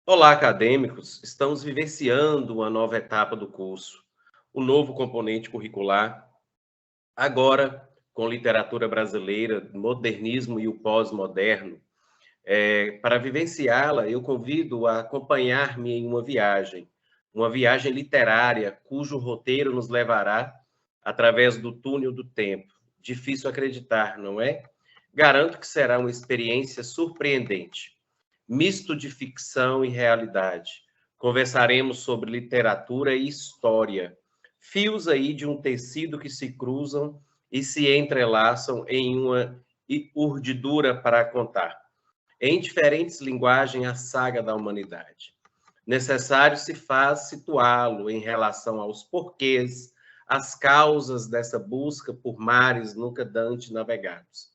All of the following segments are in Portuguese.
Olá, acadêmicos! Estamos vivenciando uma nova etapa do curso, o novo componente curricular, agora com literatura brasileira, modernismo e o pós-moderno. Para vivenciá-la, eu convido a acompanhar-me em uma viagem literária cujo roteiro nos levará através do túnel do tempo. Difícil acreditar, não é? Garanto que será uma experiência surpreendente, misto de ficção e realidade. Conversaremos sobre literatura e história, fios aí de um tecido que se cruzam e se entrelaçam em uma urdidura para contar. Em diferentes linguagens, a saga da humanidade. Necessário se faz situá-lo em relação aos porquês, as causas dessa busca por mares nunca dantes navegados.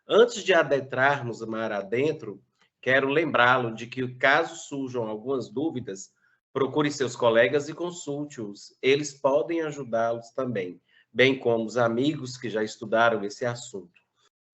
Antes de adentrarmos mar adentro, quero lembrá-lo de que, caso surjam algumas dúvidas, procure seus colegas e consulte-os. Eles podem ajudá-los também, bem como os amigos que já estudaram esse assunto.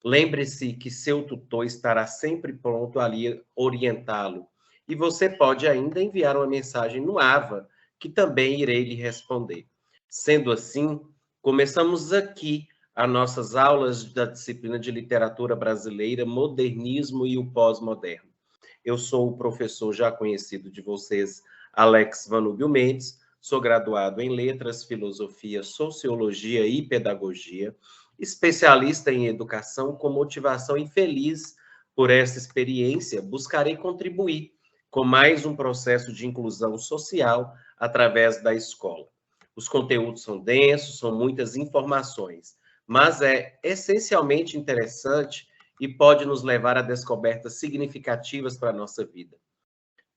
Lembre-se que seu tutor estará sempre pronto ali orientá-lo. E você pode ainda enviar uma mensagem no AVA, que também irei lhe responder. Sendo assim, começamos aqui as nossas aulas da disciplina de literatura brasileira, modernismo e o pós-moderno. Eu sou o professor já conhecido de vocês, Alex Vanúbio Mendes, sou graduado em Letras, Filosofia, Sociologia e Pedagogia, especialista em educação com motivação e feliz por essa experiência, buscarei contribuir com mais um processo de inclusão social através da escola. Os conteúdos são densos, são muitas informações, mas é essencialmente interessante e pode nos levar a descobertas significativas para a nossa vida.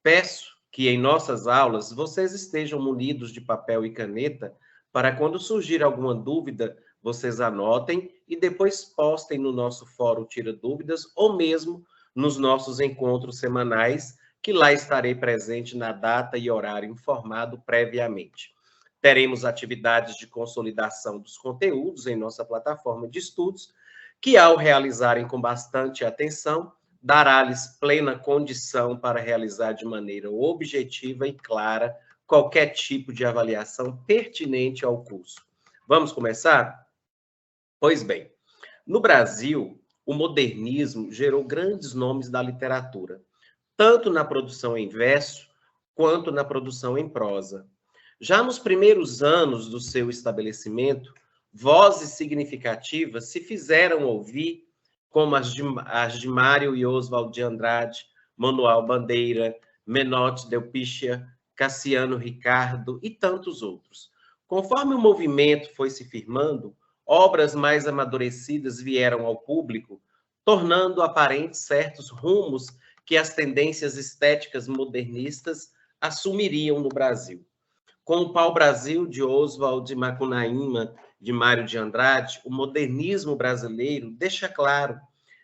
Peço que em nossas aulas vocês estejam munidos de papel e caneta para quando surgir alguma dúvida, vocês anotem e depois postem no nosso fórum Tira Dúvidas ou mesmo nos nossos encontros semanais, que lá estarei presente na data e horário informado previamente. Teremos atividades de consolidação dos conteúdos em nossa plataforma de estudos, que ao realizarem com bastante atenção, dará-lhes plena condição para realizar de maneira objetiva e clara qualquer tipo de avaliação pertinente ao curso. Vamos começar? Pois bem, no Brasil, o modernismo gerou grandes nomes da literatura, tanto na produção em verso quanto na produção em prosa. Já nos primeiros anos do seu estabelecimento, vozes significativas se fizeram ouvir, como as de Mário e Oswald de Andrade, Manuel Bandeira, Menotti Delpicia, Cassiano Ricardo e tantos outros. Conforme o movimento foi se firmando, obras mais amadurecidas vieram ao público, tornando aparentes certos rumos que as tendências estéticas modernistas assumiriam no Brasil. Com o Pau-Brasil de Oswald de Macunaíma, de Mário de Andrade, o modernismo brasileiro deixa claro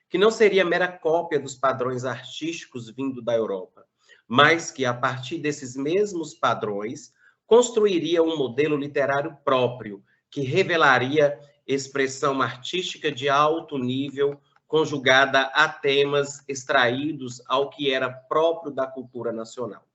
que não seria mera cópia dos padrões artísticos vindo da Europa, mas que, a partir desses mesmos padrões, construiria um modelo literário próprio, que revelaria expressão artística de alto nível, conjugada a temas extraídos ao que era próprio da cultura nacional.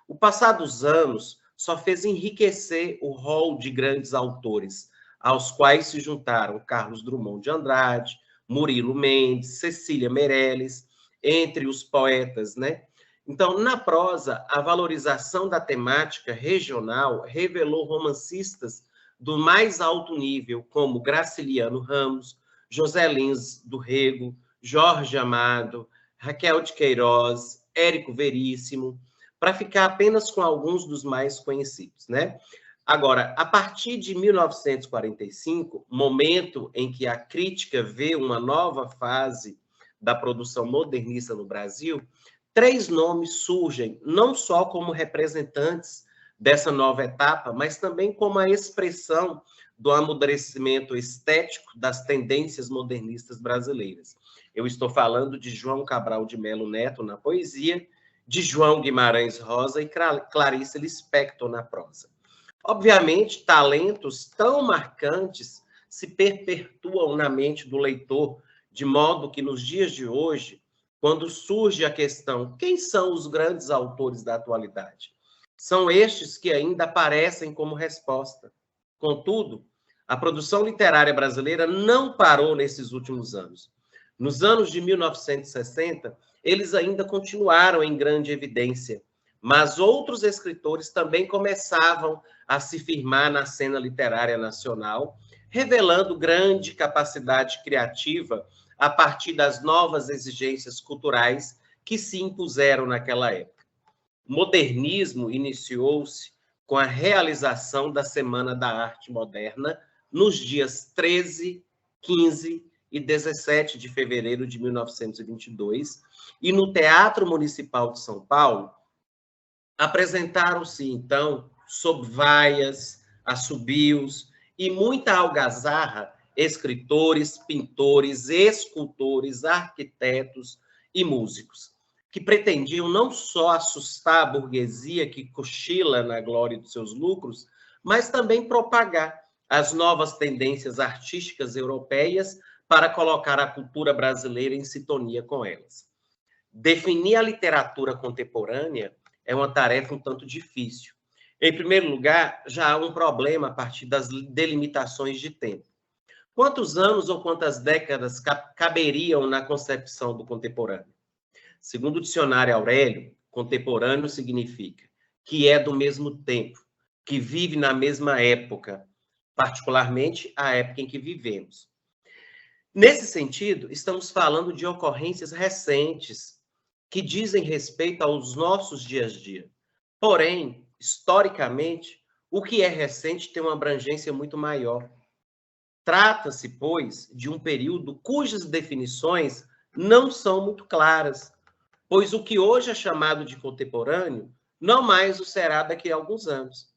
O passar dos anos só fez enriquecer o rol de grandes autores, aos quais se juntaram Carlos Drummond de Andrade, Murilo Mendes, Cecília Meirelles, entre os poetas, né? Então, na prosa, a valorização da temática regional revelou romancistas do mais alto nível, como Graciliano Ramos, José Lins do Rego, Jorge Amado, Raquel de Queiroz, Érico Veríssimo, para ficar apenas com alguns dos mais conhecidos, né? Agora, a partir de 1945, momento em que a crítica vê uma nova fase da produção modernista no Brasil, três nomes surgem, não só como representantes dessa nova etapa, mas também como a expressão do amadurecimento estético das tendências modernistas brasileiras. Eu estou falando de João Cabral de Melo Neto na poesia, de João Guimarães Rosa e Clarice Lispector na prosa. Obviamente, talentos tão marcantes se perpetuam na mente do leitor, de modo que nos dias de hoje quando surge a questão: quem são os grandes autores da atualidade? São estes que ainda aparecem como resposta. Contudo, a produção literária brasileira não parou nesses últimos anos. Nos anos de 1960, eles ainda continuaram em grande evidência, mas outros escritores também começavam a se firmar na cena literária nacional, revelando grande capacidade criativa a partir das novas exigências culturais que se impuseram naquela época. O modernismo iniciou-se com a realização da Semana da Arte Moderna nos dias 13, 15 e 17 de fevereiro de 1922, e no Teatro Municipal de São Paulo apresentaram-se, então, sob vaias, assobios e muita algazarra, escritores, pintores, escultores, arquitetos e músicos, que pretendiam não só assustar a burguesia que cochila na glória dos seus lucros, mas também propagar as novas tendências artísticas europeias para colocar a cultura brasileira em sintonia com elas. Definir a literatura contemporânea é uma tarefa um tanto difícil. Em primeiro lugar, já há um problema a partir das delimitações de tempo. Quantos anos ou quantas décadas caberiam na concepção do contemporâneo? Segundo o dicionário Aurélio, contemporâneo significa que é do mesmo tempo, que vive na mesma época, particularmente a época em que vivemos. Nesse sentido, estamos falando de ocorrências recentes que dizem respeito aos nossos dias a dia. Porém, historicamente, o que é recente tem uma abrangência muito maior. Trata-se, pois, de um período cujas definições não são muito claras, pois o que hoje é chamado de contemporâneo não mais o será daqui a alguns anos.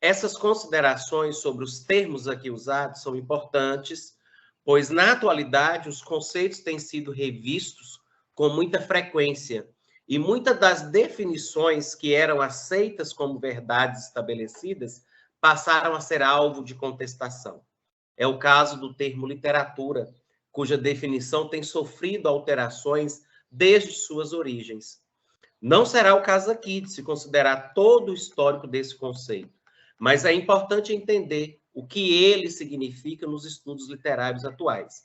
Essas considerações sobre os termos aqui usados são importantes, pois na atualidade os conceitos têm sido revistos com muita frequência e muitas das definições que eram aceitas como verdades estabelecidas passaram a ser alvo de contestação. É o caso do termo literatura, cuja definição tem sofrido alterações desde suas origens. Não será o caso aqui de se considerar todo o histórico desse conceito, mas é importante entender o que ele significa nos estudos literários atuais.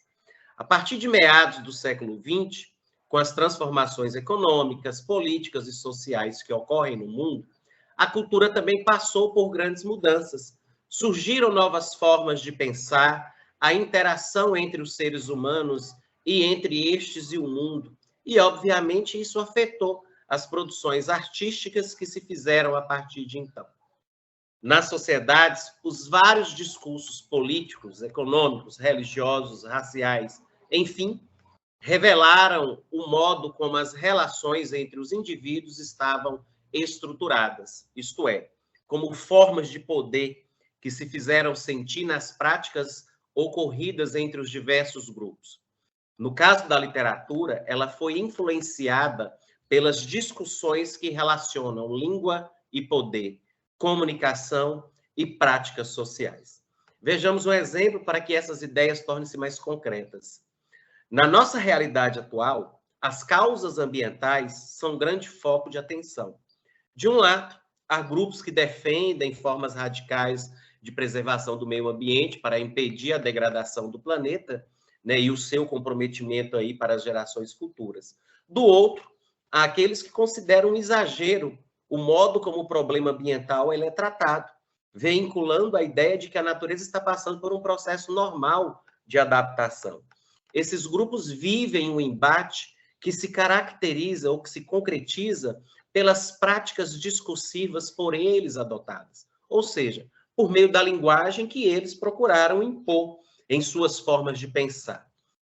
A partir de meados do século XX, com as transformações econômicas, políticas e sociais que ocorrem no mundo, a cultura também passou por grandes mudanças. Surgiram novas formas de pensar, a interação entre os seres humanos e entre estes e o mundo, e, obviamente, isso afetou as produções artísticas que se fizeram a partir de então. Nas sociedades, os vários discursos políticos, econômicos, religiosos, raciais, enfim, revelaram o modo como as relações entre os indivíduos estavam estruturadas, isto é, como formas de poder que se fizeram sentir nas práticas ocorridas entre os diversos grupos. No caso da literatura, ela foi influenciada pelas discussões que relacionam língua e poder, comunicação e práticas sociais. Vejamos um exemplo para que essas ideias tornem-se mais concretas. Na nossa realidade atual, as causas ambientais são um grande foco de atenção. De um lado, há grupos que defendem formas radicais de preservação do meio ambiente para impedir a degradação do planeta, né, e o seu comprometimento aí para as gerações futuras. Do outro, há aqueles que consideram um exagero o modo como o problema ambiental ele é tratado, vinculando a ideia de que a natureza está passando por um processo normal de adaptação. Esses grupos vivem um embate que se caracteriza ou que se concretiza pelas práticas discursivas por eles adotadas, ou seja, por meio da linguagem que eles procuraram impor em suas formas de pensar.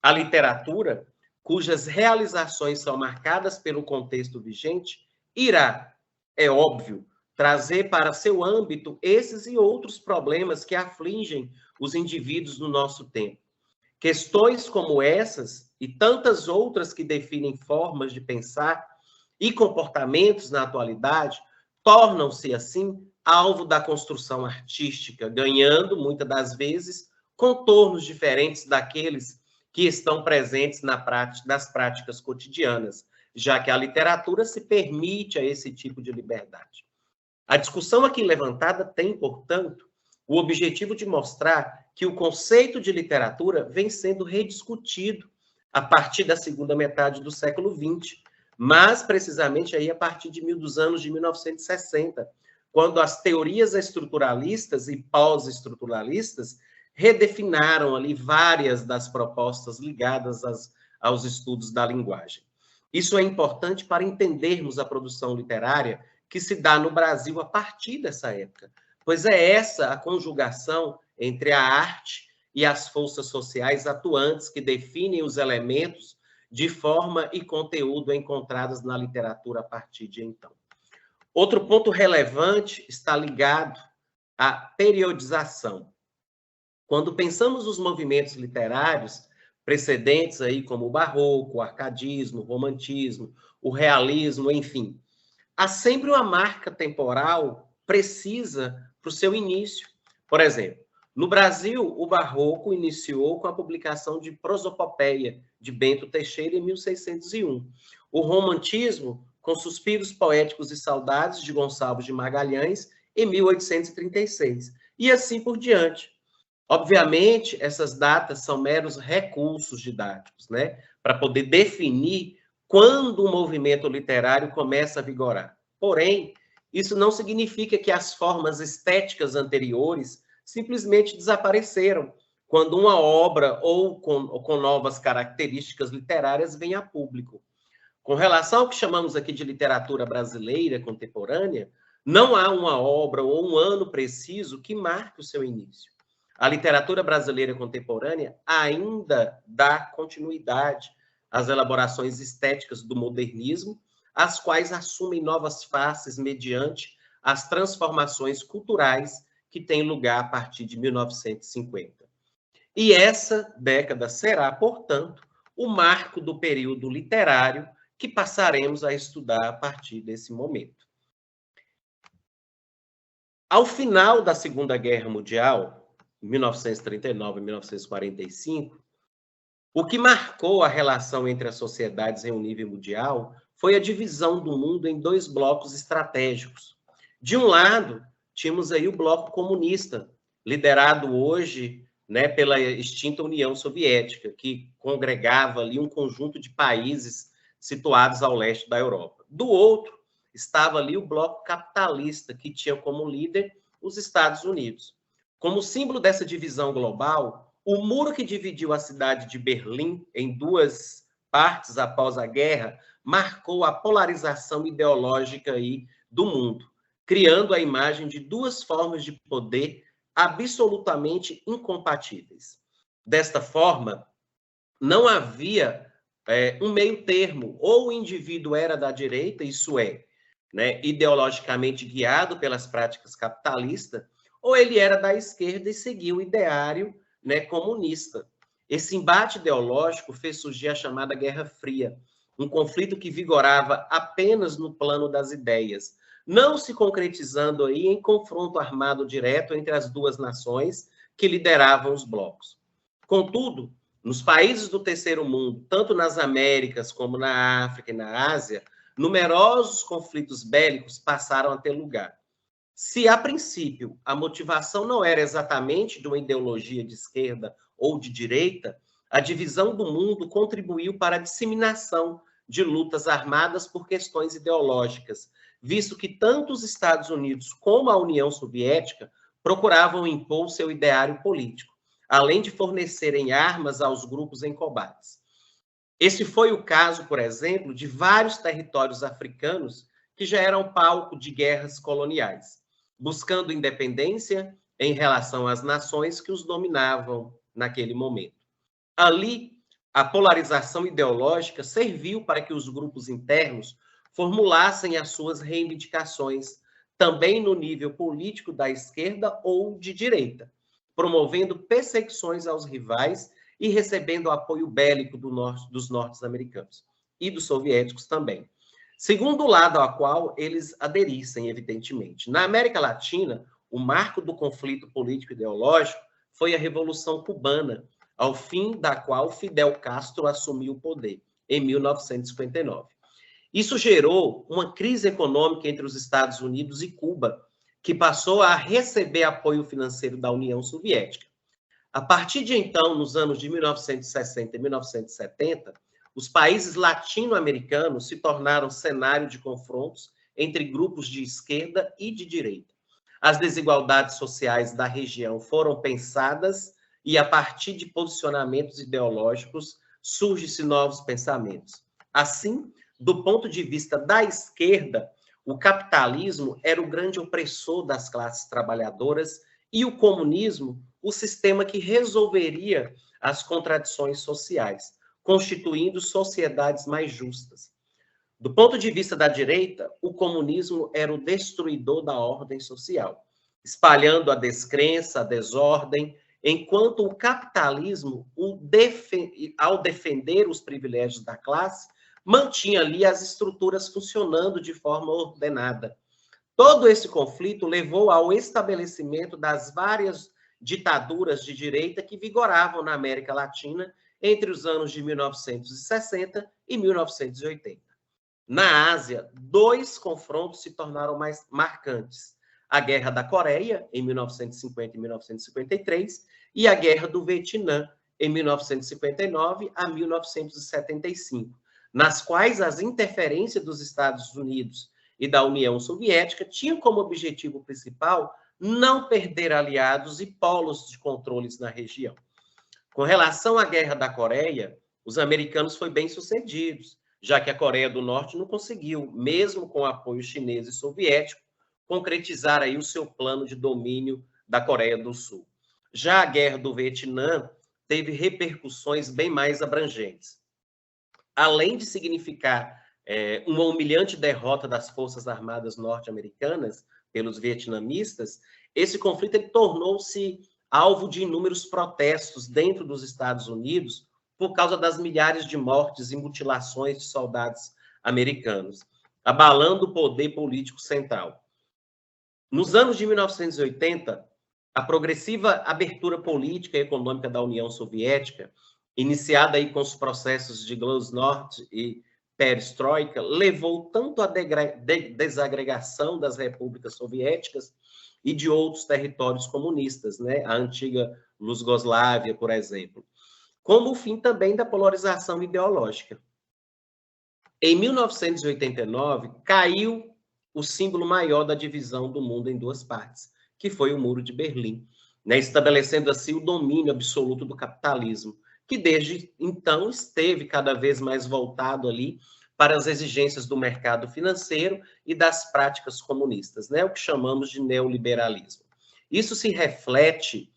A literatura, cujas realizações são marcadas pelo contexto vigente, irá, é óbvio, trazer para seu âmbito esses e outros problemas que afligem os indivíduos no nosso tempo. Questões como essas e tantas outras que definem formas de pensar e comportamentos na atualidade tornam-se, assim, alvo da construção artística, ganhando, muitas das vezes, contornos diferentes daqueles que estão presentes nas práticas cotidianas, já que a literatura se permite a esse tipo de liberdade. A discussão aqui levantada tem, portanto, o objetivo de mostrar que o conceito de literatura vem sendo rediscutido a partir da segunda metade do século XX, mas precisamente aí a partir dos anos de 1960, quando as teorias estruturalistas e pós-estruturalistas redefinaram ali várias das propostas ligadas aos estudos da linguagem. Isso é importante para entendermos a produção literária que se dá no Brasil a partir dessa época, pois é essa a conjugação entre a arte e as forças sociais atuantes que definem os elementos de forma e conteúdo encontrados na literatura a partir de então. Outro ponto relevante está ligado à periodização. Quando pensamos os movimentos literários precedentes aí, como o barroco, o arcadismo, o romantismo, o realismo, enfim, há sempre uma marca temporal precisa para o seu início. Por exemplo, no Brasil, o barroco iniciou com a publicação de Prosopopeia, de Bento Teixeira, em 1601. O romantismo, com Suspiros Poéticos e Saudades, de Gonçalves de Magalhães, em 1836. E assim por diante. Obviamente, essas datas são meros recursos didáticos, né? Para poder definir quando o movimento literário começa a vigorar. Porém, isso não significa que as formas estéticas anteriores simplesmente desapareceram quando uma obra ou com novas características literárias vem a público. Com relação ao que chamamos aqui de literatura brasileira contemporânea, não há uma obra ou um ano preciso que marque o seu início. A literatura brasileira contemporânea ainda dá continuidade às elaborações estéticas do modernismo, as quais assumem novas faces mediante as transformações culturais que têm lugar a partir de 1950. E essa década será, portanto, o marco do período literário que passaremos a estudar a partir desse momento. Ao final da Segunda Guerra Mundial, 1939 e 1945, o que marcou a relação entre as sociedades em um nível mundial foi a divisão do mundo em dois blocos estratégicos. De um lado, tínhamos aí o bloco comunista, liderado hoje, né, pela extinta União Soviética, que congregava ali um conjunto de países situados ao leste da Europa. Do outro, estava ali o bloco capitalista, que tinha como líder os Estados Unidos. Como símbolo dessa divisão global, o muro que dividiu a cidade de Berlim em duas partes após a guerra marcou a polarização ideológica aí do mundo, criando a imagem de duas formas de poder absolutamente incompatíveis. Desta forma, não havia um meio termo, ou o indivíduo era da direita, isso é, né, ideologicamente guiado pelas práticas capitalistas, ou ele era da esquerda e seguia o ideário, né, comunista. Esse embate ideológico fez surgir a chamada Guerra Fria, um conflito que vigorava apenas no plano das ideias, não se concretizando aí em confronto armado direto entre as duas nações que lideravam os blocos. Contudo, nos países do terceiro mundo, tanto nas Américas como na África e na Ásia, numerosos conflitos bélicos passaram a ter lugar. Se, a princípio, a motivação não era exatamente de uma ideologia de esquerda ou de direita, a divisão do mundo contribuiu para a disseminação de lutas armadas por questões ideológicas, visto que tanto os Estados Unidos como a União Soviética procuravam impor seu ideário político, além de fornecerem armas aos grupos em combates. Esse foi o caso, por exemplo, de vários territórios africanos que já eram palco de guerras coloniais, buscando independência em relação às nações que os dominavam naquele momento. Ali, a polarização ideológica serviu para que os grupos internos formulassem as suas reivindicações, também no nível político da esquerda ou de direita, promovendo perseguições aos rivais e recebendo apoio bélico dos norte-americanos e dos soviéticos também. Segundo o lado ao qual eles aderissem, evidentemente. Na América Latina, o marco do conflito político-ideológico foi a Revolução Cubana, ao fim da qual Fidel Castro assumiu o poder, em 1959. Isso gerou uma crise econômica entre os Estados Unidos e Cuba, que passou a receber apoio financeiro da União Soviética. A partir de então, nos anos de 1960 e 1970, os países latino-americanos se tornaram cenário de confrontos entre grupos de esquerda e de direita. As desigualdades sociais da região foram pensadas e, a partir de posicionamentos ideológicos, surgem-se novos pensamentos. Assim, do ponto de vista da esquerda, o capitalismo era o grande opressor das classes trabalhadoras e o comunismo o sistema que resolveria as contradições sociais, constituindo sociedades mais justas. Do ponto de vista da direita, o comunismo era o destruidor da ordem social, espalhando a descrença, a desordem, enquanto o capitalismo, ao defender os privilégios da classe, mantinha ali as estruturas funcionando de forma ordenada. Todo esse conflito levou ao estabelecimento das várias ditaduras de direita que vigoravam na América Latina entre os anos de 1960 e 1980. Na Ásia, dois confrontos se tornaram mais marcantes: a Guerra da Coreia, em 1950 e 1953, e a Guerra do Vietnã, em 1959 a 1975, nas quais as interferências dos Estados Unidos e da União Soviética tinham como objetivo principal não perder aliados e polos de controles na região. Com relação à Guerra da Coreia, os americanos foram bem-sucedidos, já que a Coreia do Norte não conseguiu, mesmo com o apoio chinês e soviético, concretizar aí o seu plano de domínio da Coreia do Sul. Já a Guerra do Vietnã teve repercussões bem mais abrangentes. Além de significar uma humilhante derrota das Forças Armadas norte-americanas pelos vietnamistas, esse conflito tornou-se alvo de inúmeros protestos dentro dos Estados Unidos por causa das milhares de mortes e mutilações de soldados americanos, abalando o poder político central. Nos anos de 1980, a progressiva abertura política e econômica da União Soviética, iniciada aí com os processos de Glasnost e Perestroika, levou tanto à desagregação das repúblicas soviéticas e de outros territórios comunistas, né? A antiga Iugoslávia, por exemplo, como o fim também da polarização ideológica. Em 1989, caiu o símbolo maior da divisão do mundo em duas partes, que foi o Muro de Berlim, né? Estabelecendo assim o domínio absoluto do capitalismo, que desde então esteve cada vez mais voltado ali para as exigências do mercado financeiro e das práticas comunistas, né? O que chamamos de neoliberalismo. Isso se reflete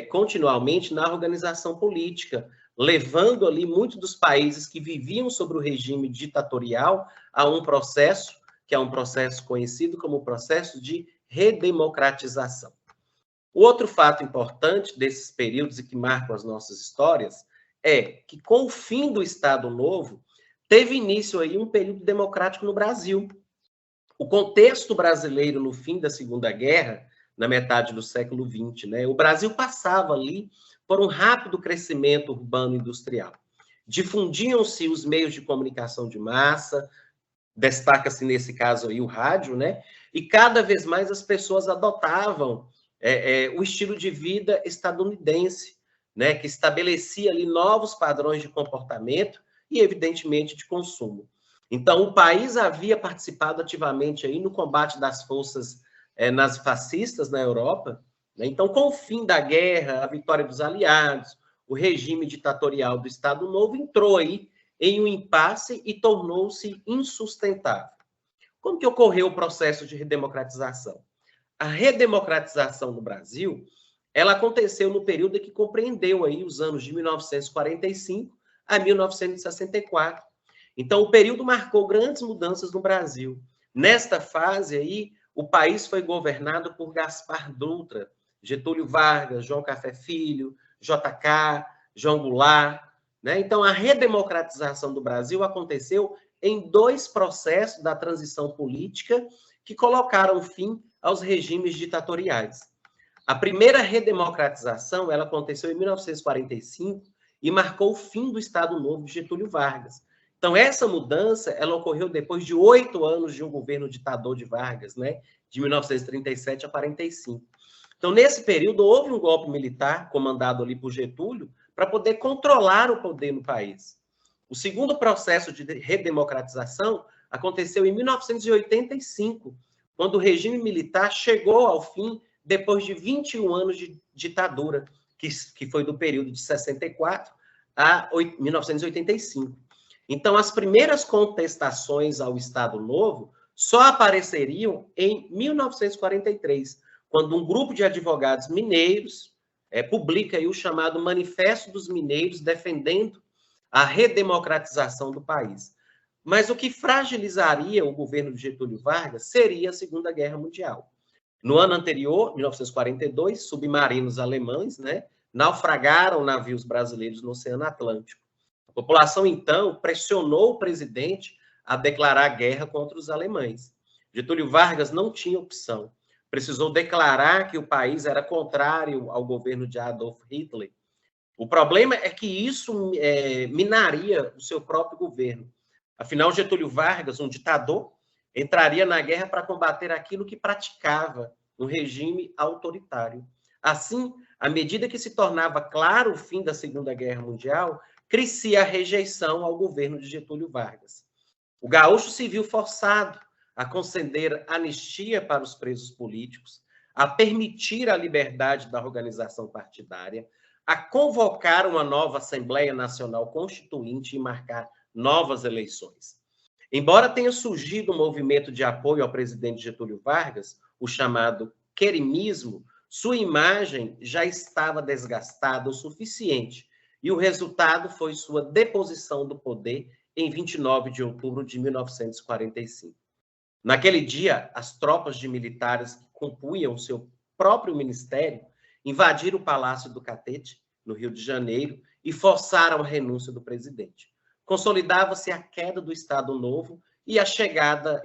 continuamente na organização política, levando ali muitos dos países que viviam sobre o regime ditatorial a um processo, que é um processo conhecido como o processo de redemocratização. O outro fato importante desses períodos e que marcam as nossas histórias é que, com o fim do Estado Novo, teve início aí um período democrático no Brasil. O contexto brasileiro no fim da Segunda Guerra, na metade do século XX, né? O Brasil passava ali por um rápido crescimento urbano industrial. Difundiam-se os meios de comunicação de massa, destaca-se nesse caso aí o rádio, né? E cada vez mais as pessoas adotavam o estilo de vida estadunidense, né? Que estabelecia ali novos padrões de comportamento e, evidentemente, de consumo. Então, o país havia participado ativamente aí no combate das forças nazifascistas na Europa, né? Então, com o fim da guerra, a vitória dos aliados, o regime ditatorial do Estado Novo entrou aí em um impasse e tornou-se insustentável. Como que ocorreu o processo de redemocratização? A redemocratização no Brasil, ela aconteceu no período que compreendeu aí os anos de 1945 a 1964. Então, o período marcou grandes mudanças no Brasil. Nesta fase aí, o país foi governado por Gaspar Dutra, Getúlio Vargas, João Café Filho, JK, João Goulart, né? Então, a redemocratização do Brasil aconteceu em dois processos da transição política que colocaram fim aos regimes ditatoriais. A primeira redemocratização ela aconteceu em 1945 e marcou o fim do Estado Novo de Getúlio Vargas. Então, essa mudança ela ocorreu depois de 8 anos de um governo ditador de Vargas, né? De 1937 a 45. Então, nesse período, houve um golpe militar comandado ali por Getúlio para poder controlar o poder no país. O segundo processo de redemocratização aconteceu em 1985, quando o regime militar chegou ao fim depois de 21 anos de ditadura, que foi do período de 64 a 1985. Então, as primeiras contestações ao Estado Novo só apareceriam em 1943, quando um grupo de advogados mineiros publica aí o chamado Manifesto dos Mineiros, defendendo a redemocratização do país. Mas o que fragilizaria o governo de Getúlio Vargas seria a Segunda Guerra Mundial. No ano anterior, 1942, submarinos alemães, né, naufragaram navios brasileiros no Oceano Atlântico. A população, então, pressionou o presidente a declarar guerra contra os alemães. Getúlio Vargas não tinha opção. Precisou declarar que o país era contrário ao governo de Adolf Hitler. O problema é que isso minaria o seu próprio governo. Afinal, Getúlio Vargas, um ditador, entraria na guerra para combater aquilo que praticava, um regime autoritário. Assim, à medida que se tornava claro o fim da Segunda Guerra Mundial, crescia a rejeição ao governo de Getúlio Vargas. O gaúcho se viu forçado a conceder anistia para os presos políticos, a permitir a liberdade da organização partidária, a convocar uma nova Assembleia Nacional Constituinte e marcar novas eleições. Embora tenha surgido um movimento de apoio ao presidente Getúlio Vargas, o chamado querimismo, sua imagem já estava desgastada o suficiente e o resultado foi sua deposição do poder em 29 de outubro de 1945. Naquele dia, as tropas de militares que compunham seu próprio ministério invadiram o Palácio do Catete, no Rio de Janeiro, e forçaram a renúncia do presidente. Consolidava-se a queda do Estado Novo chegava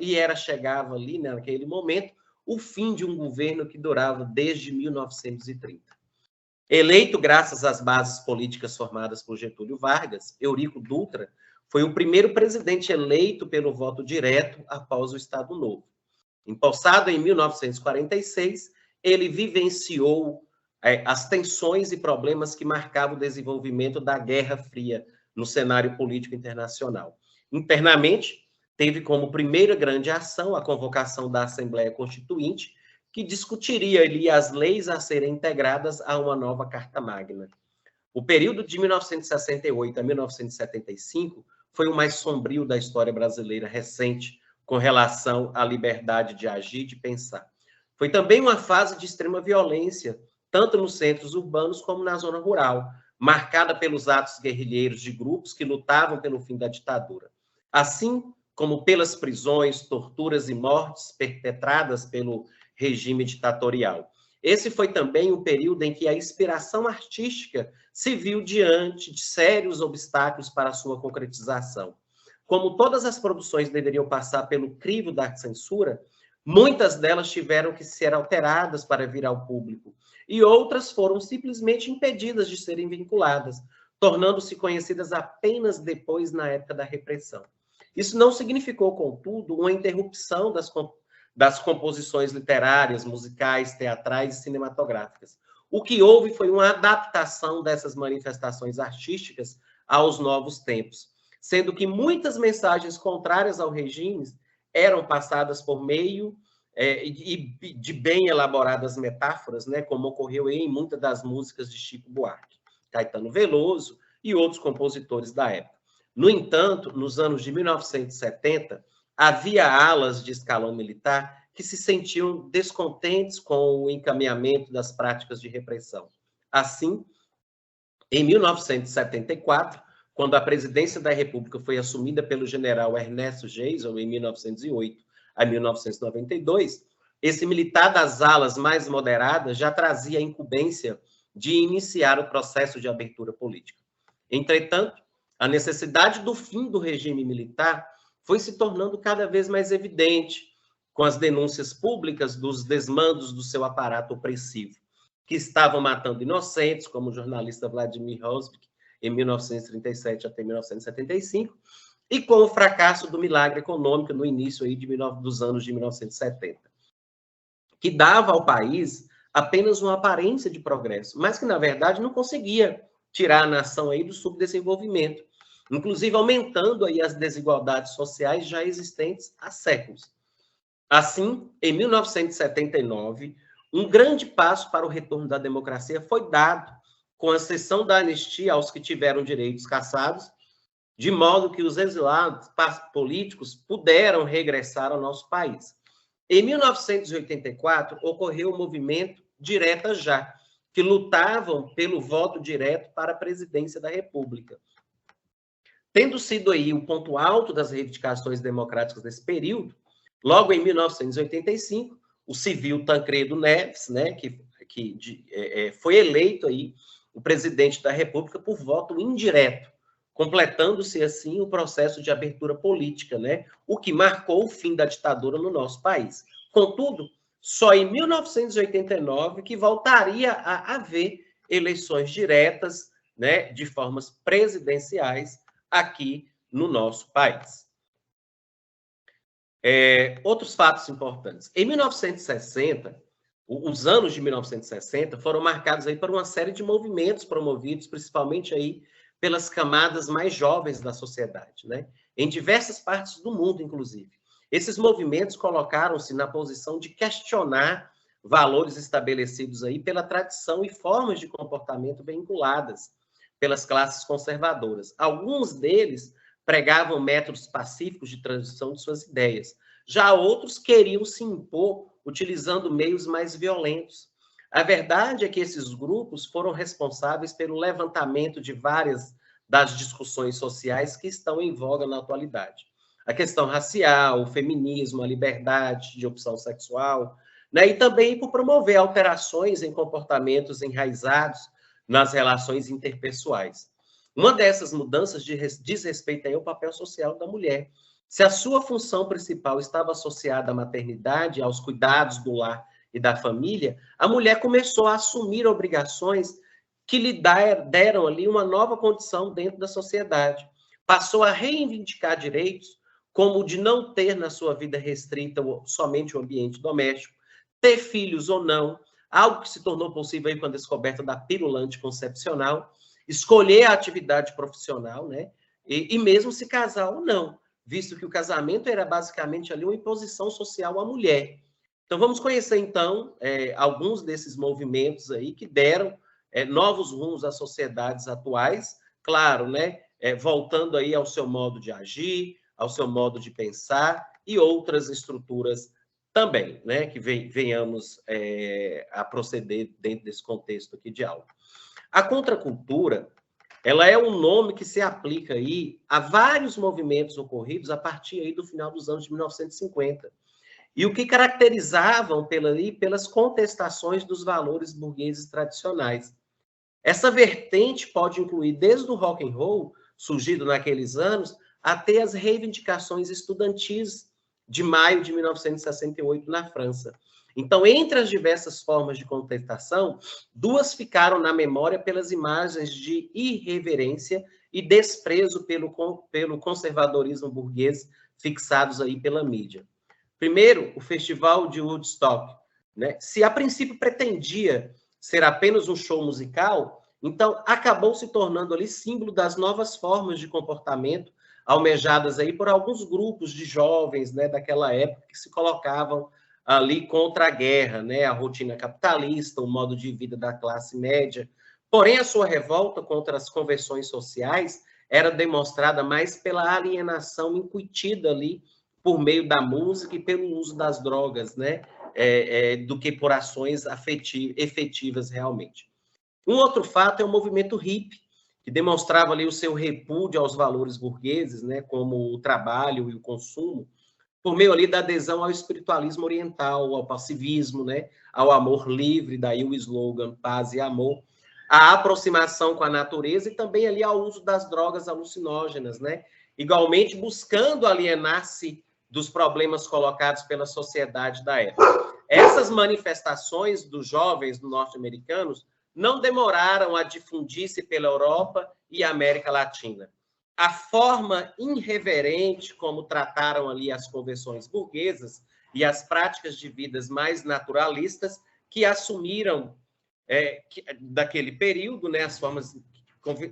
ali, né, naquele momento, o fim de um governo que durava desde 1930. Eleito graças às bases políticas formadas por Getúlio Vargas, Eurico Dutra foi o primeiro presidente eleito pelo voto direto após o Estado Novo. Empossado em 1946, ele vivenciou as tensões e problemas que marcavam o desenvolvimento da Guerra Fria no cenário político internacional. Internamente, teve como primeira grande ação a convocação da Assembleia Constituinte, que discutiria ali as leis a serem integradas a uma nova Carta Magna. O período de 1968 a 1975 foi o mais sombrio da história brasileira recente com relação à liberdade de agir e de pensar. Foi também uma fase de extrema violência, tanto nos centros urbanos como na zona rural, marcada pelos atos guerrilheiros de grupos que lutavam pelo fim da ditadura, assim como pelas prisões, torturas e mortes perpetradas pelo regime ditatorial. Esse foi também o período em que a inspiração artística se viu diante de sérios obstáculos para a sua concretização. Como todas as produções deveriam passar pelo crivo da censura, muitas delas tiveram que ser alteradas para vir ao público, e outras foram simplesmente impedidas de serem vinculadas, tornando-se conhecidas apenas depois na época da repressão. Isso não significou, contudo, uma interrupção das composições literárias, musicais, teatrais e cinematográficas. O que houve foi uma adaptação dessas manifestações artísticas aos novos tempos, sendo que muitas mensagens contrárias ao regime eram passadas por meio de bem elaboradas metáforas, né, como ocorreu em muitas das músicas de Chico Buarque, Caetano Veloso e outros compositores da época. No entanto, nos anos de 1970, havia alas de escalão militar que se sentiam descontentes com o encaminhamento das práticas de repressão. Assim, em 1974, quando a presidência da República foi assumida pelo general Ernesto Geisel, em 1908 a 1992, esse militar das alas mais moderadas já trazia a incumbência de iniciar o processo de abertura política. Entretanto, a necessidade do fim do regime militar foi se tornando cada vez mais evidente com as denúncias públicas dos desmandos do seu aparato opressivo. que estavam matando inocentes, como o jornalista Vladimir Rosvik, em 1937 até 1975, e com o fracasso do milagre econômico no início aí dos anos de 1970, que dava ao país apenas uma aparência de progresso, mas que, na verdade, não conseguia tirar a nação aí do subdesenvolvimento, inclusive aumentando aí as desigualdades sociais já existentes há séculos. Assim, em 1979, um grande passo para o retorno da democracia foi dado com a cessão da anistia aos que tiveram direitos cassados, de modo que os exilados políticos puderam regressar ao nosso país. Em 1984, ocorreu o movimento Direta Já, que lutavam pelo voto direto para a presidência da República. Tendo sido aí o ponto alto das reivindicações democráticas nesse período, logo em 1985, o civil Tancredo Neves, né, que foi eleito aí o presidente da República por voto indireto, completando-se assim o processo de abertura política, né, o que marcou o fim da ditadura no nosso país. Contudo, só em 1989 que voltaria a haver eleições diretas, né, de formas presidenciais aqui no nosso país. Outros fatos importantes. Em 1960, os anos de 1960 foram marcados aí por uma série de movimentos promovidos, principalmente aí pelas camadas mais jovens da sociedade, né? Em diversas partes do mundo, inclusive. Esses movimentos colocaram-se na posição de questionar valores estabelecidos aí pela tradição e formas de comportamento vinculadas pelas classes conservadoras. Alguns deles pregavam métodos pacíficos de transição de suas ideias. Já outros queriam se impor utilizando meios mais violentos. A verdade é que esses grupos foram responsáveis pelo levantamento de várias das discussões sociais que estão em voga na atualidade. A questão racial, o feminismo, a liberdade de opção sexual, né? E também por promover alterações em comportamentos enraizados nas relações interpessoais. Uma dessas mudanças diz respeito ao papel social da mulher. Se a sua função principal estava associada à maternidade, aos cuidados do lar e da família, a mulher começou a assumir obrigações que lhe deram ali uma nova condição dentro da sociedade. Passou a reivindicar direitos, como o de não ter na sua vida restrita somente o ambiente doméstico, ter filhos ou não, algo que se tornou possível aí com a descoberta da pílula anticoncepcional, escolher a atividade profissional, né? E mesmo se casar ou não, visto que o casamento era basicamente ali uma imposição social à mulher. Então, vamos conhecer, então, alguns desses movimentos aí que deram novos rumos às sociedades atuais, claro, né? Voltando aí ao seu modo de agir, ao seu modo de pensar e outras estruturas também, né? Que venhamos a proceder dentro desse contexto aqui de aula. A contracultura, ela é um nome que se aplica aí a vários movimentos ocorridos a partir aí do final dos anos de 1950. E o que caracterizavam pelas contestações dos valores burgueses tradicionais. Essa vertente pode incluir desde o rock and roll, surgido naqueles anos, até as reivindicações estudantis de maio de 1968 na França. Então, entre as diversas formas de contestação, duas ficaram na memória pelas imagens de irreverência e desprezo pelo conservadorismo burguês fixados aí pela mídia. Primeiro, o Festival de Woodstock, né? Se a princípio pretendia ser apenas um show musical, então acabou se tornando ali símbolo das novas formas de comportamento almejadas aí por alguns grupos de jovens, né, daquela época que se colocavam ali contra a guerra, né, a rotina capitalista, o modo de vida da classe média. Porém, a sua revolta contra as convenções sociais era demonstrada mais pela alienação incutida ali por meio da música e pelo uso das drogas, né, do que por ações efetivas realmente. Um outro fato é o movimento hippie, que demonstrava ali o seu repúdio aos valores burgueses, né, como o trabalho e o consumo, por meio ali da adesão ao espiritualismo oriental, ao pacifismo, né, ao amor livre, daí o slogan Paz e Amor, a aproximação com a natureza e também ali ao uso das drogas alucinógenas, né, igualmente buscando alienar-se dos problemas colocados pela sociedade da época. Essa essas manifestações dos jovens norte-americanos não demoraram a difundir-se pela Europa e América Latina. A forma irreverente como trataram ali as convenções burguesas e as práticas de vidas mais naturalistas que assumiram daquele período, né, as formas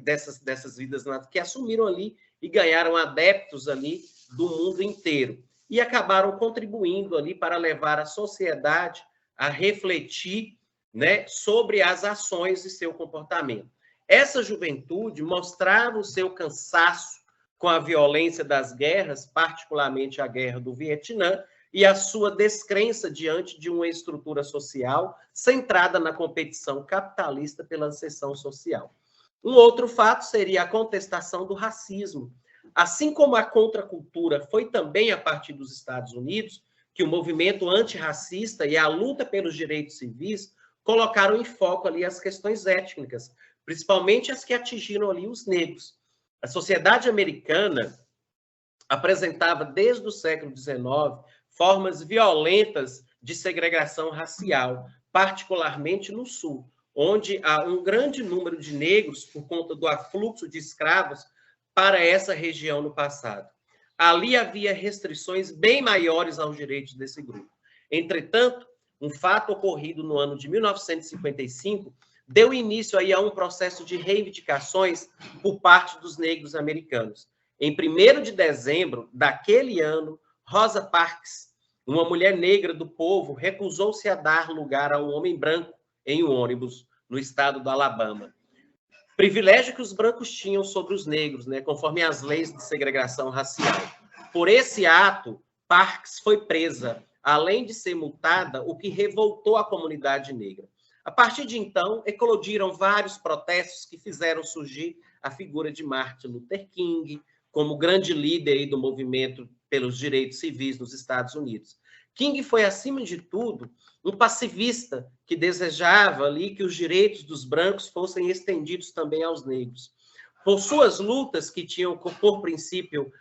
dessas vidas que assumiram ali e ganharam adeptos ali do mundo inteiro e acabaram contribuindo ali para levar a sociedade a refletir, né, sobre as ações e seu comportamento. Essa juventude mostrava o seu cansaço com a violência das guerras, particularmente a guerra do Vietnã, e a sua descrença diante de uma estrutura social centrada na competição capitalista pela ascensão social. Um outro fato seria a contestação do racismo. Assim como a contracultura foi também a partir dos Estados Unidos, que o movimento antirracista e a luta pelos direitos civis colocaram em foco ali as questões étnicas, principalmente as que atingiram ali os negros. A sociedade americana apresentava desde o século XIX formas violentas de segregação racial, particularmente no Sul, onde há um grande número de negros por conta do afluxo de escravos para essa região no passado. Ali havia restrições bem maiores aos direitos desse grupo. Entretanto, um fato ocorrido no ano de 1955 deu início aí a um processo de reivindicações por parte dos negros americanos. Em 1º de dezembro daquele ano, Rosa Parks, uma mulher negra do povo, recusou-se a dar lugar a um homem branco em um ônibus no estado do Alabama. Privilégio que os brancos tinham sobre os negros, né, conforme as leis de segregação racial. Por esse ato, Parks foi presa, além de ser multada, o que revoltou a comunidade negra. A partir de então, eclodiram vários protestos que fizeram surgir a figura de Martin Luther King como grande líder aí do movimento pelos direitos civis nos Estados Unidos. King foi, acima de tudo, um pacifista que desejava ali que os direitos dos brancos fossem estendidos também aos negros. Por suas lutas, que tinham por princípio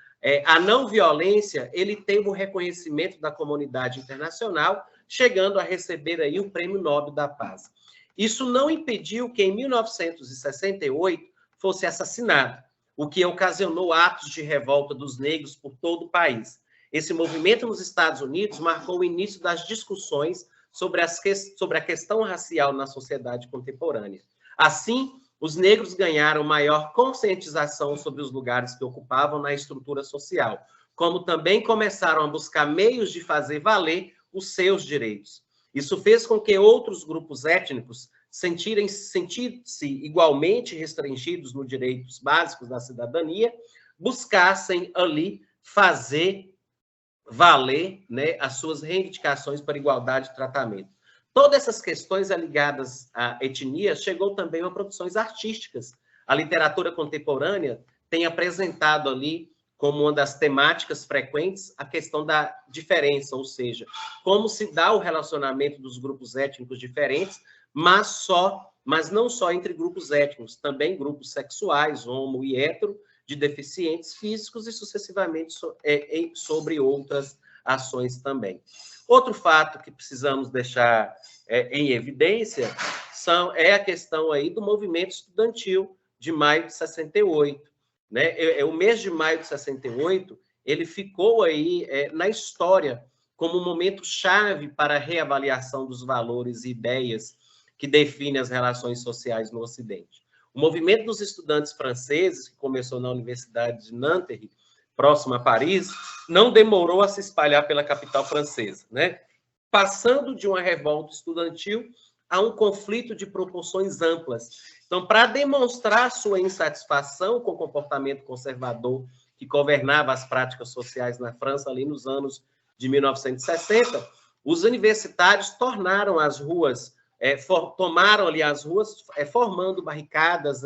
a não violência, ele teve o reconhecimento da comunidade internacional, chegando a receber aí o Prêmio Nobel da Paz. Isso não impediu que, em 1968, fosse assassinado, o que ocasionou atos de revolta dos negros por todo o país. Esse movimento nos Estados Unidos marcou o início das discussões sobre a questão racial na sociedade contemporânea. Assim, os negros ganharam maior conscientização sobre os lugares que ocupavam na estrutura social, como também começaram a buscar meios de fazer valer os seus direitos. Isso fez com que outros grupos étnicos sentissem igualmente restringidos nos direitos básicos da cidadania, buscassem ali fazer valer, né, as suas reivindicações para igualdade de tratamento. Todas essas questões ligadas à etnia chegou também a produções artísticas. A literatura contemporânea tem apresentado ali como uma das temáticas frequentes a questão da diferença, ou seja, como se dá o relacionamento dos grupos étnicos diferentes, mas não só entre grupos étnicos, também grupos sexuais, homo e hétero, de deficientes físicos e sucessivamente sobre outras ações também. Outro fato que precisamos deixar em evidência é a questão aí do movimento estudantil de maio de 68. Né? O mês de maio de 68, ele ficou aí na história como um momento chave para a reavaliação dos valores e ideias que definem as relações sociais no Ocidente. O movimento dos estudantes franceses, que começou na Universidade de Nanterre, próximo a Paris, não demorou a se espalhar pela capital francesa, né? Passando de uma revolta estudantil a um conflito de proporções amplas. Então, para demonstrar sua insatisfação com o comportamento conservador que governava as práticas sociais na França ali nos anos de 1960, os universitários tomaram as ruas, formando barricadas,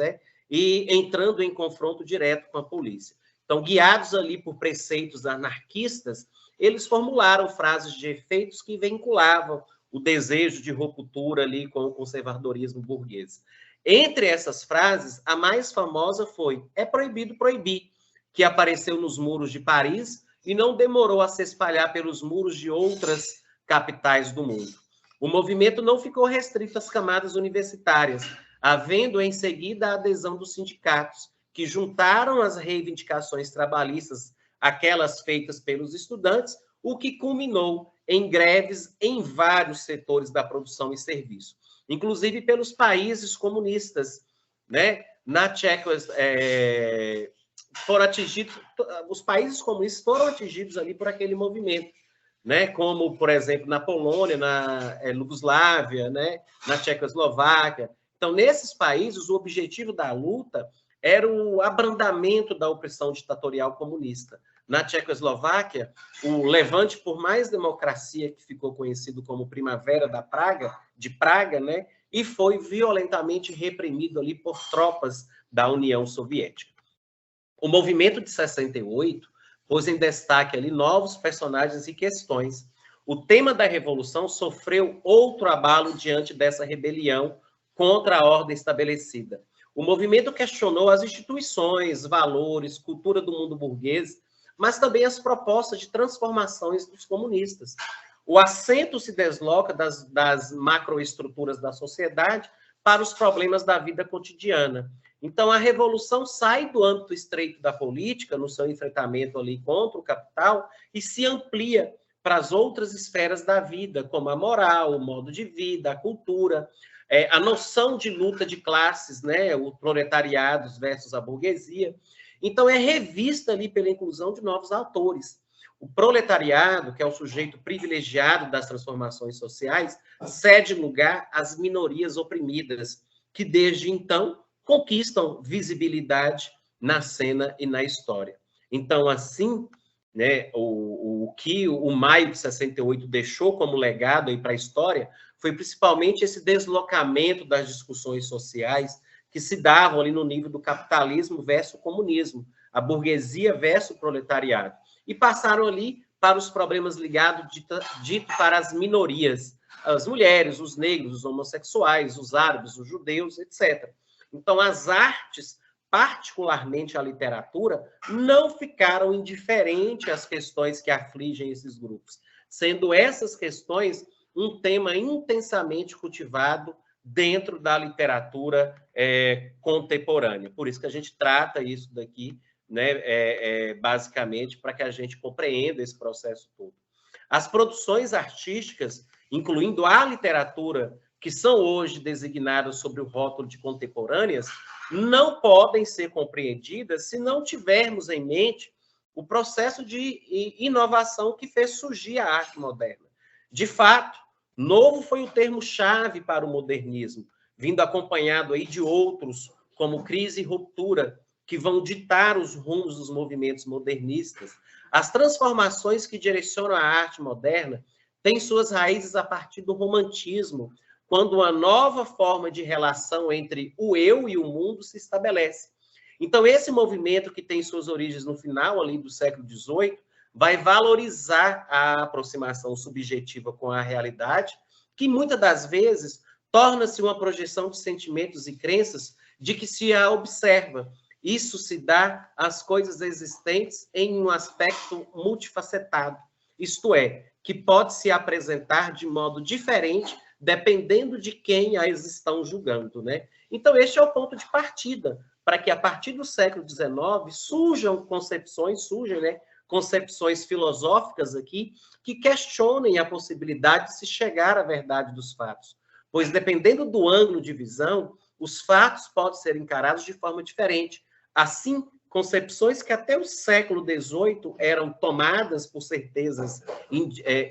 e entrando em confronto direto com a polícia. Então, guiados ali por preceitos anarquistas, eles formularam frases de efeitos que vinculavam o desejo de ruptura ali com o conservadorismo burguês. Entre essas frases, a mais famosa foi "é proibido proibir", que apareceu nos muros de Paris e não demorou a se espalhar pelos muros de outras capitais do mundo. O movimento não ficou restrito às camadas universitárias, havendo em seguida a adesão dos sindicatos, que juntaram as reivindicações trabalhistas, aquelas feitas pelos estudantes, o que culminou em greves em vários setores da produção e serviço, inclusive pelos países comunistas, né? Na Tchecoslováquia, foram atingidos, os países comunistas foram atingidos ali por aquele movimento, né? Como, por exemplo, na Polônia, na Iugoslávia, né? Na Tchecoslováquia. Então, nesses países, o objetivo da luta era o abrandamento da opressão ditatorial comunista. Na Tchecoslováquia, o Levante por Mais Democracia, que ficou conhecido como Primavera de Praga, né? E foi violentamente reprimido ali por tropas da União Soviética. O movimento de 68 pôs em destaque ali novos personagens e questões. O tema da revolução sofreu outro abalo diante dessa rebelião contra a ordem estabelecida. O movimento questionou as instituições, valores, cultura do mundo burguês, mas também as propostas de transformações dos comunistas. O acento se desloca das macroestruturas da sociedade para os problemas da vida cotidiana. Então, a revolução sai do âmbito estreito da política, no seu enfrentamento ali contra o capital, e se amplia para as outras esferas da vida, como a moral, o modo de vida, a cultura, a noção de luta de classes, né, o proletariado versus a burguesia. Então, é revista ali pela inclusão de novos autores. O proletariado, que é o sujeito privilegiado das transformações sociais, cede lugar às minorias oprimidas, que desde então conquistam visibilidade na cena e na história. Então, assim, né, o que o maio de 68 deixou como legado para a história foi principalmente esse deslocamento das discussões sociais que se davam ali no nível do capitalismo versus o comunismo, a burguesia versus o proletariado, e passaram ali para os problemas ligados, dito para as minorias, as mulheres, os negros, os homossexuais, os árabes, os judeus, etc. Então, as artes, particularmente a literatura, não ficaram indiferentes às questões que afligem esses grupos, sendo essas questões um tema intensamente cultivado dentro da literatura contemporânea. Por isso que a gente trata isso daqui, né, basicamente, para que a gente compreenda esse processo todo. As produções artísticas, incluindo a literatura, que são hoje designadas sob o rótulo de contemporâneas, não podem ser compreendidas se não tivermos em mente o processo de inovação que fez surgir a arte moderna. De fato, novo foi o termo-chave para o modernismo, vindo acompanhado aí de outros, como crise e ruptura, que vão ditar os rumos dos movimentos modernistas. As transformações que direcionam a arte moderna têm suas raízes a partir do romantismo, quando uma nova forma de relação entre o eu e o mundo se estabelece. Então, esse movimento, que tem suas origens no final ali do século XVIII, vai valorizar a aproximação subjetiva com a realidade, que muitas das vezes torna-se uma projeção de sentimentos e crenças de que se a observa. Isso se dá às coisas existentes em um aspecto multifacetado, isto é, que pode se apresentar de modo diferente dependendo de quem as estão julgando, né? Então, este é o ponto de partida, para que, a partir do século XIX, surjam concepções filosóficas aqui que questionem a possibilidade de se chegar à verdade dos fatos. Pois, dependendo do ângulo de visão, os fatos podem ser encarados de forma diferente. Assim, concepções que até o século XVIII eram tomadas por certezas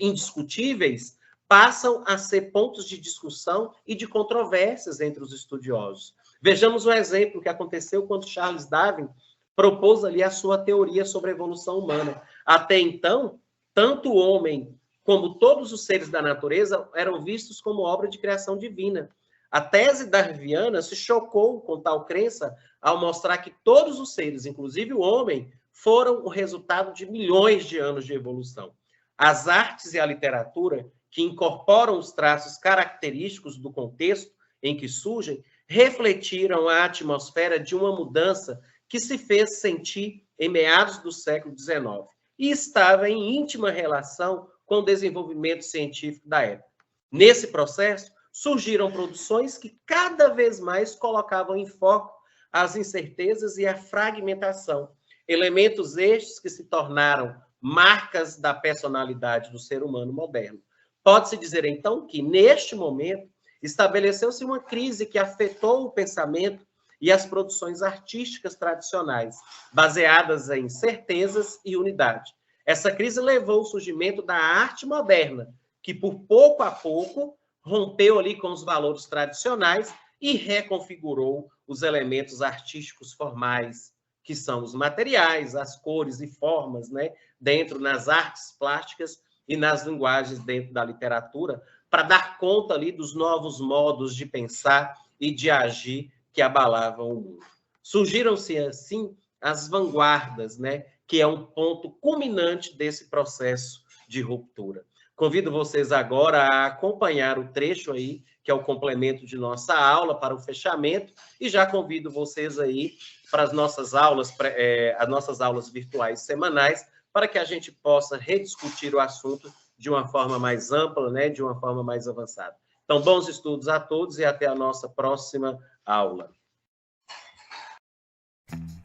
indiscutíveis, passam a ser pontos de discussão e de controvérsias entre os estudiosos. Vejamos um exemplo que aconteceu quando Charles Darwin propôs ali a sua teoria sobre a evolução humana. Até então, tanto o homem como todos os seres da natureza eram vistos como obra de criação divina. A tese darwiniana se chocou com tal crença ao mostrar que todos os seres, inclusive o homem, foram o resultado de milhões de anos de evolução. As artes e a literatura, que incorporam os traços característicos do contexto em que surgem, refletiram a atmosfera de uma mudança que se fez sentir em meados do século XIX e estava em íntima relação com o desenvolvimento científico da época. Nesse processo, surgiram produções que cada vez mais colocavam em foco as incertezas e a fragmentação, elementos estes que se tornaram marcas da personalidade do ser humano moderno. Pode-se dizer, então, que, neste momento, estabeleceu-se uma crise que afetou o pensamento e as produções artísticas tradicionais, baseadas em certezas e unidade. Essa crise levou ao surgimento da arte moderna, que, por pouco a pouco, rompeu ali com os valores tradicionais e reconfigurou os elementos artísticos formais, que são os materiais, as cores e formas, né, dentro nas artes plásticas e nas linguagens dentro da literatura, para dar conta ali dos novos modos de pensar e de agir que abalavam o mundo. Surgiram-se, assim, as vanguardas, né, que é um ponto culminante desse processo de ruptura. Convido vocês agora a acompanhar o trecho aí, que é o complemento de nossa aula para o fechamento, e já convido vocês aí para as nossas aulas virtuais semanais, para que a gente possa rediscutir o assunto de uma forma mais ampla, né, de uma forma mais avançada. Então, bons estudos a todos e até a nossa próxima aula.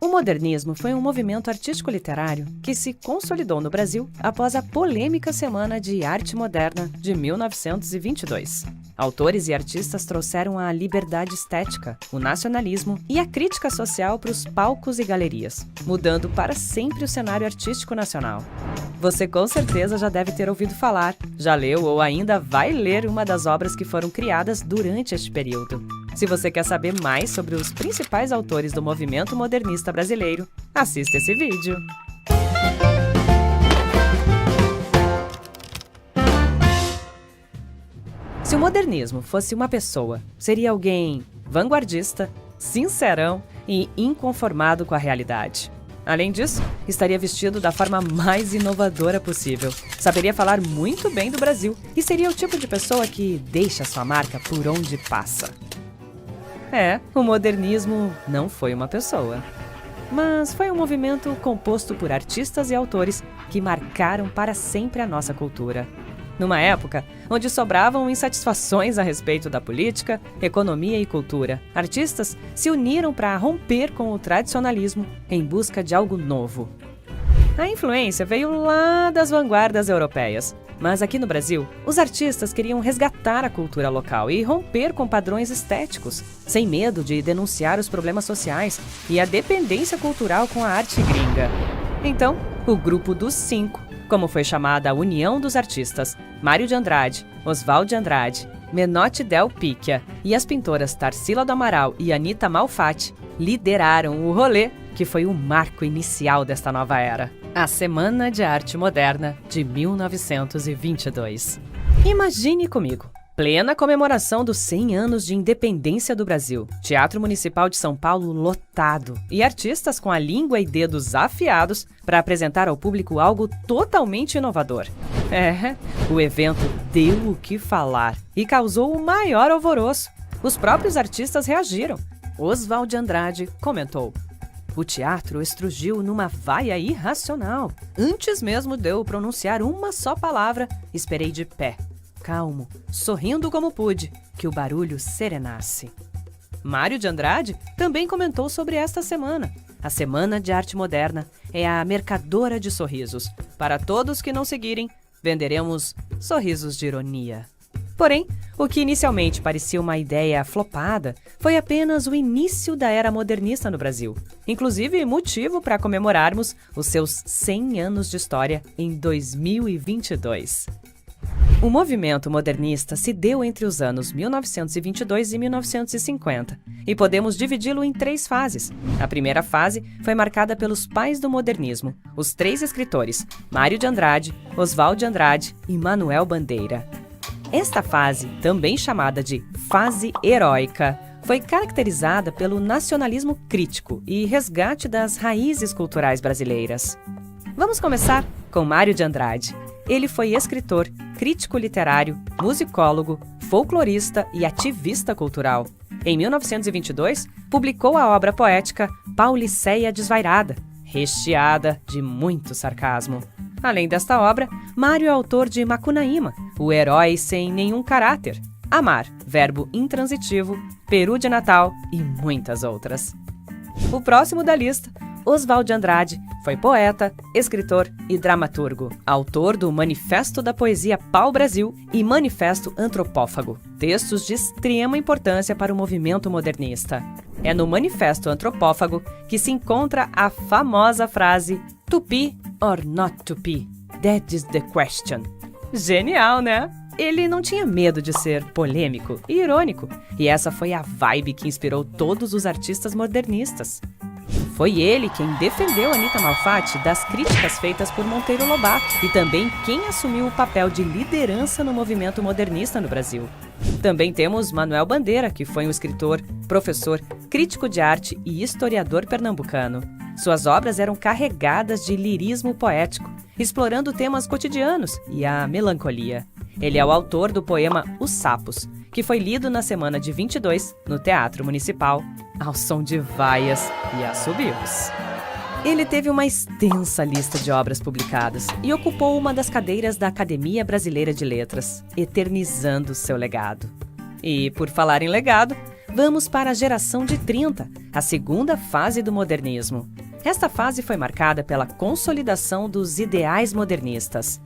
O modernismo foi um movimento artístico-literário que se consolidou no Brasil após a polêmica Semana de Arte Moderna de 1922. Autores e artistas trouxeram a liberdade estética, o nacionalismo e a crítica social para os palcos e galerias, mudando para sempre o cenário artístico nacional. Você com certeza já deve ter ouvido falar, já leu ou ainda vai ler uma das obras que foram criadas durante este período. Se você quer saber mais sobre os principais autores do movimento modernista brasileiro, assista esse vídeo. Se o modernismo fosse uma pessoa, seria alguém vanguardista, sincerão e inconformado com a realidade. Além disso, estaria vestido da forma mais inovadora possível, saberia falar muito bem do Brasil e seria o tipo de pessoa que deixa sua marca por onde passa. O modernismo não foi uma pessoa, mas foi um movimento composto por artistas e autores que marcaram para sempre a nossa cultura. Numa época onde sobravam insatisfações a respeito da política, economia e cultura, artistas se uniram para romper com o tradicionalismo em busca de algo novo. A influência veio lá das vanguardas europeias, mas aqui no Brasil, os artistas queriam resgatar a cultura local e romper com padrões estéticos, sem medo de denunciar os problemas sociais e a dependência cultural com a arte gringa. Então, o Grupo dos Cinco, como foi chamada a União dos Artistas, Mário de Andrade, Oswald de Andrade, Menotti del Picchia e as pintoras Tarsila do Amaral e Anita Malfatti, lideraram o rolê que foi o marco inicial desta nova era, a Semana de Arte Moderna de 1922. Imagine comigo, plena comemoração dos 100 anos de independência do Brasil, Teatro Municipal de São Paulo lotado e artistas com a língua e dedos afiados para apresentar ao público algo totalmente inovador. O evento deu o que falar e causou o maior alvoroço. Os próprios artistas reagiram. Oswald de Andrade comentou: "O teatro estrugiu numa vaia irracional. Antes mesmo de eu pronunciar uma só palavra, esperei de pé, calmo, sorrindo como pude, que o barulho serenasse." Mário de Andrade também comentou sobre esta semana. A Semana de Arte Moderna é a mercadora de sorrisos. Para todos que não seguirem, venderemos sorrisos de ironia. Porém, o que inicialmente parecia uma ideia flopada foi apenas o início da era modernista no Brasil, inclusive motivo para comemorarmos os seus 100 anos de história em 2022. O movimento modernista se deu entre os anos 1922 e 1950, e podemos dividi-lo em 3 fases. A primeira fase foi marcada pelos pais do modernismo, os 3 escritores, Mário de Andrade, Oswald de Andrade e Manuel Bandeira. Esta fase, também chamada de fase heróica, foi caracterizada pelo nacionalismo crítico e resgate das raízes culturais brasileiras. Vamos começar com Mário de Andrade. Ele foi escritor, crítico literário, musicólogo, folclorista e ativista cultural. Em 1922, publicou a obra poética Pauliceia Desvairada, recheada de muito sarcasmo. Além desta obra, Mário é autor de Macunaíma, o herói sem nenhum caráter, amar, verbo intransitivo, peru de Natal e muitas outras. O próximo da lista, Oswald de Andrade, foi poeta, escritor e dramaturgo, autor do Manifesto da Poesia Pau-Brasil e Manifesto Antropófago, textos de extrema importância para o movimento modernista. É no Manifesto Antropófago que se encontra a famosa frase "To be or not to be? That is the question." Genial, né? Ele não tinha medo de ser polêmico e irônico, e essa foi a vibe que inspirou todos os artistas modernistas. Foi ele quem defendeu Anita Malfatti das críticas feitas por Monteiro Lobato e também quem assumiu o papel de liderança no movimento modernista no Brasil. Também temos Manuel Bandeira, que foi um escritor, professor, crítico de arte e historiador pernambucano. Suas obras eram carregadas de lirismo poético, explorando temas cotidianos e a melancolia. Ele é o autor do poema Os Sapos, que foi lido na semana de 22 no Teatro Municipal, ao som de vaias e assobios. Ele teve uma extensa lista de obras publicadas e ocupou uma das cadeiras da Academia Brasileira de Letras, eternizando seu legado. E, por falar em legado, vamos para a geração de 30, a segunda fase do modernismo. Esta fase foi marcada pela consolidação dos ideais modernistas.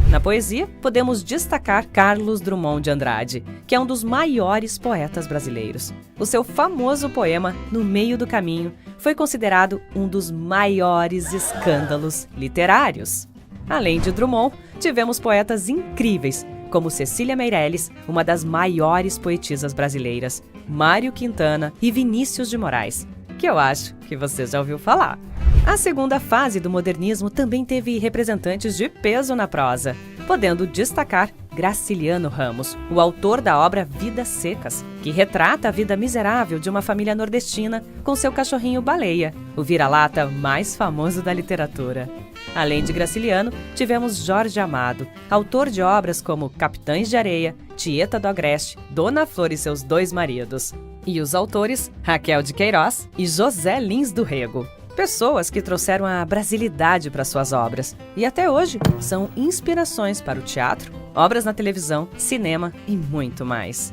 Na poesia, podemos destacar Carlos Drummond de Andrade, que é um dos maiores poetas brasileiros. O seu famoso poema No Meio do Caminho foi considerado um dos maiores escândalos literários. Além de Drummond, tivemos poetas incríveis, como Cecília Meirelles, uma das maiores poetisas brasileiras, Mário Quintana e Vinícius de Moraes, que eu acho que você já ouviu falar. A segunda fase do modernismo também teve representantes de peso na prosa, podendo destacar Graciliano Ramos, o autor da obra Vidas Secas, que retrata a vida miserável de uma família nordestina com seu cachorrinho Baleia, o vira-lata mais famoso da literatura. Além de Graciliano, tivemos Jorge Amado, autor de obras como Capitães de Areia, Tieta do Agreste, Dona Flor e seus dois maridos. E os autores Raquel de Queiroz e José Lins do Rego. Pessoas que trouxeram a brasilidade para suas obras e até hoje são inspirações para o teatro, obras na televisão, cinema e muito mais.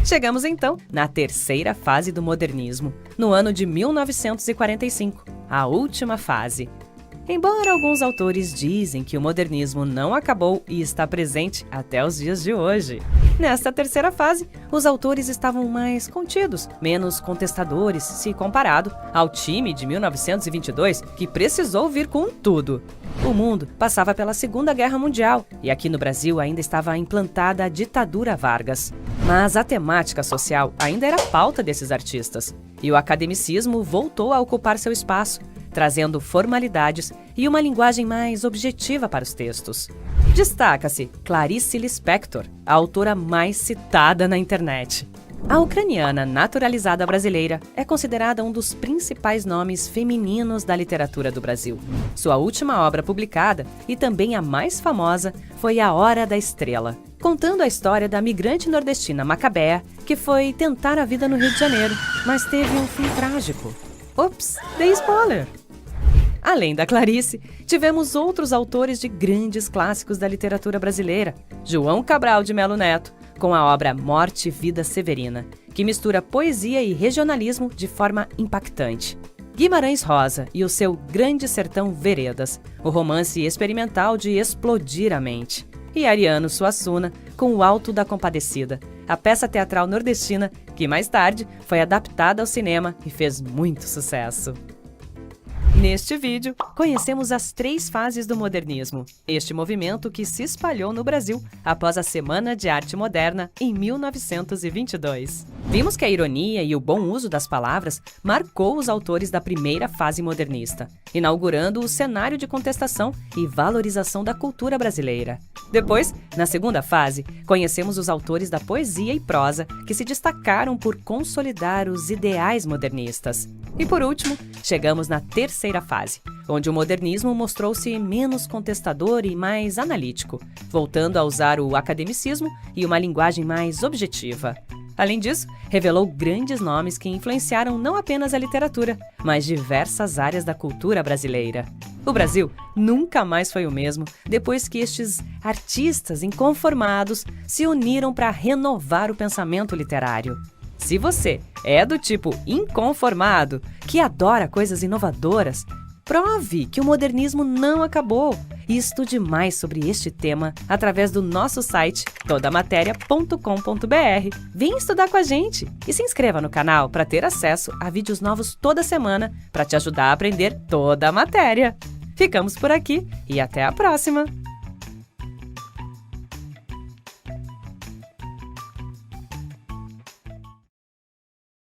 Chegamos então na terceira fase do modernismo, no ano de 1945, a última fase. Embora alguns autores dizem que o modernismo não acabou e está presente até os dias de hoje. Nesta terceira fase, os autores estavam mais contidos, menos contestadores, se comparado ao time de 1922, que precisou vir com tudo. O mundo passava pela Segunda Guerra Mundial e aqui no Brasil ainda estava implantada a ditadura Vargas. Mas a temática social ainda era pauta desses artistas, e o academicismo voltou a ocupar seu espaço, trazendo formalidades e uma linguagem mais objetiva para os textos. Destaca-se Clarice Lispector, a autora mais citada na internet. A ucraniana naturalizada brasileira é considerada um dos principais nomes femininos da literatura do Brasil. Sua última obra publicada, e também a mais famosa, foi A Hora da Estrela, contando a história da migrante nordestina Macabea, que foi tentar a vida no Rio de Janeiro, mas teve um fim trágico. Ops, dei spoiler! Além da Clarice, tivemos outros autores de grandes clássicos da literatura brasileira. João Cabral de Melo Neto, com a obra Morte e Vida Severina, que mistura poesia e regionalismo de forma impactante. Guimarães Rosa e o seu Grande Sertão Veredas, o romance experimental de explodir a mente. E Ariano Suassuna, com O Alto da Compadecida, a peça teatral nordestina que mais tarde foi adaptada ao cinema e fez muito sucesso. Neste vídeo, conhecemos as 3 fases do modernismo, este movimento que se espalhou no Brasil após a Semana de Arte Moderna em 1922. Vimos que a ironia e o bom uso das palavras marcou os autores da primeira fase modernista, inaugurando o cenário de contestação e valorização da cultura brasileira. Depois, na segunda fase, conhecemos os autores da poesia e prosa que se destacaram por consolidar os ideais modernistas. E por último, chegamos na terceira fase, onde o modernismo mostrou-se menos contestador e mais analítico, voltando a usar o academicismo e uma linguagem mais objetiva. Além disso, revelou grandes nomes que influenciaram não apenas a literatura, mas diversas áreas da cultura brasileira. O Brasil nunca mais foi o mesmo depois que estes artistas inconformados se uniram para renovar o pensamento literário. Se você é do tipo inconformado, que adora coisas inovadoras, prove que o modernismo não acabou e estude mais sobre este tema através do nosso site todamateria.com.br. Vem estudar com a gente e se inscreva no canal para ter acesso a vídeos novos toda semana para te ajudar a aprender toda a matéria. Ficamos por aqui e até a próxima!